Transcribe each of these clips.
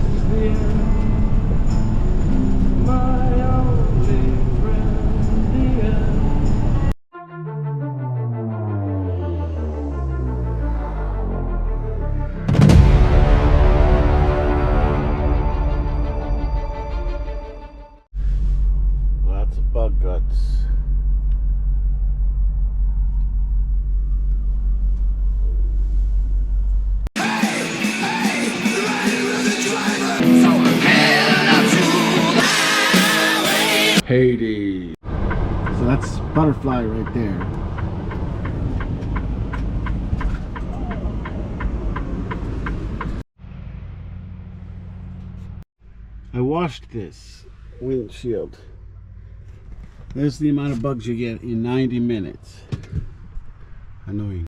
this is the end. My only friend, the end. Lots of bug guts. Hades. So that's Butterfly right there. I washed this windshield. There's the amount of bugs you get in 90 minutes. Annoying.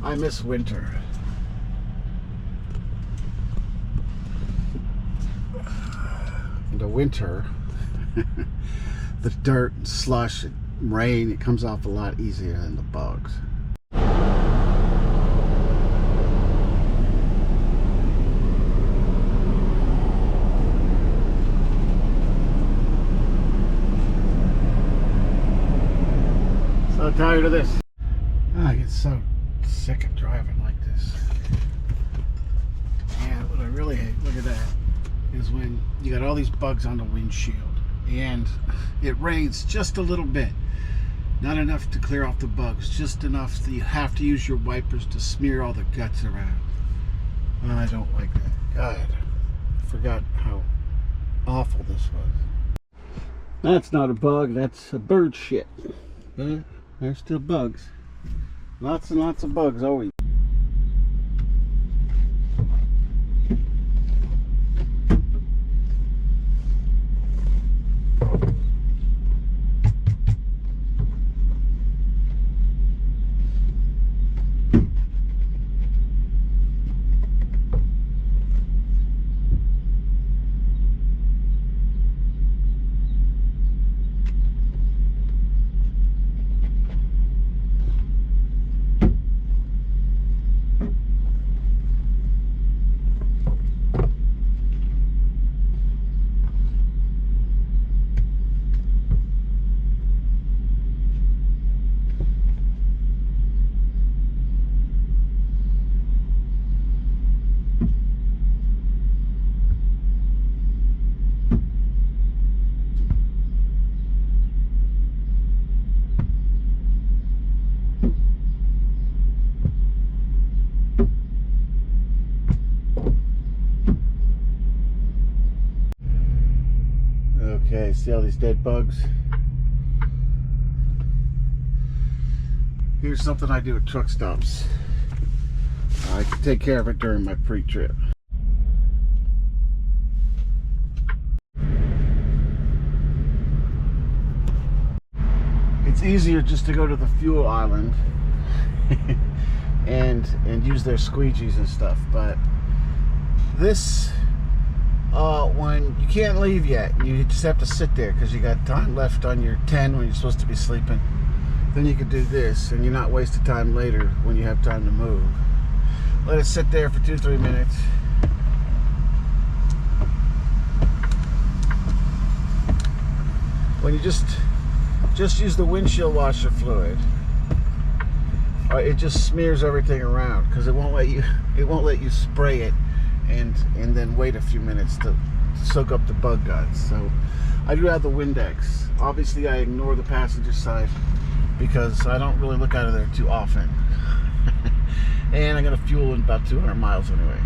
I miss winter. In the winter, the dirt and slush and rain, it comes off a lot easier than the bugs. So tired of this. I get so sick of driving like this. And what I really hate, look at that, is when you got all these bugs on the windshield and it rains just a little bit. Not enough to clear off the bugs, just enough that you have to use your wipers to smear all the guts around. I don't like that. God, I forgot how awful this was. That's not a bug, that's a bird shit. But there's still bugs. Lots and lots of bugs always. Okay, see all these dead bugs? Here's something I do at truck stops. I can take care of it during my pre-trip. It's easier just to go to the fuel island and use their squeegees and stuff. But this, when you can't leave yet, you just have to sit there because you got time left on your 10 when you're supposed to be sleeping. Then you can do this, and you're not wasting time later when you have time to move. Let it sit there for 2-3 minutes. When you just use the windshield washer fluid, it just smears everything around because it won't let you spray it and then wait a few minutes to soak up the bug guts. So I do have the Windex. Obviously I ignore the passenger side because I don't really look out of there too often. And I'm gonna fuel in about 200 miles anyway.